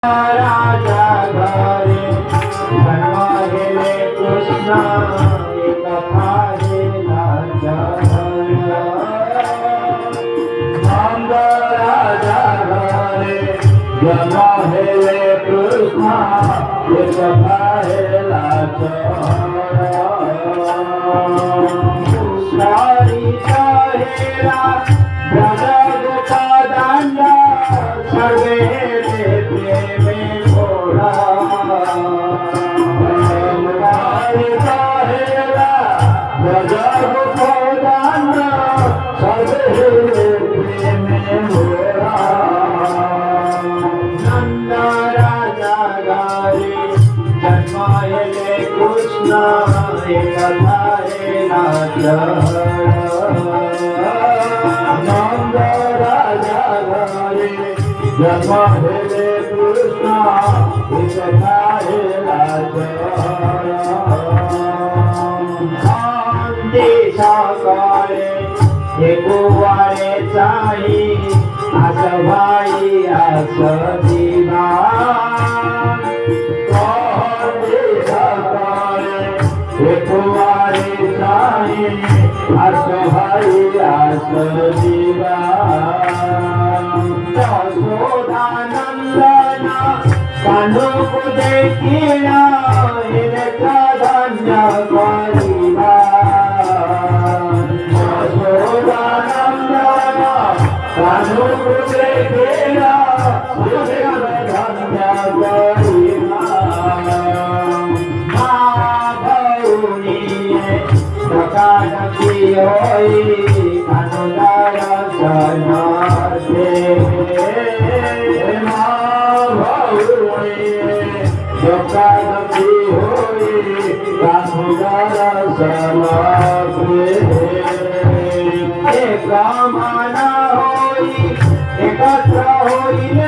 राजा घरे जन्म हेले कृष्ण कथा हेला नंद राजा घरे जन्म हेले कृष्ण कथा हेला कृष्ण कथा नंद राजा घरे जन्म हेले कृष्ण कथा सकाळे कुवारे चाही आस भाई आस दीवा कुवारे चाही आस भाई आस दीवा यशोदानंदना कान्हू को देखिया धन्य परिवा यशोदानंदना कान्हू को देखिया धन्य परिवा की होई कान्हू दर्शन दे जोकादकी होई कान्हू दर्शन दे एक माना होई एकत्र होइले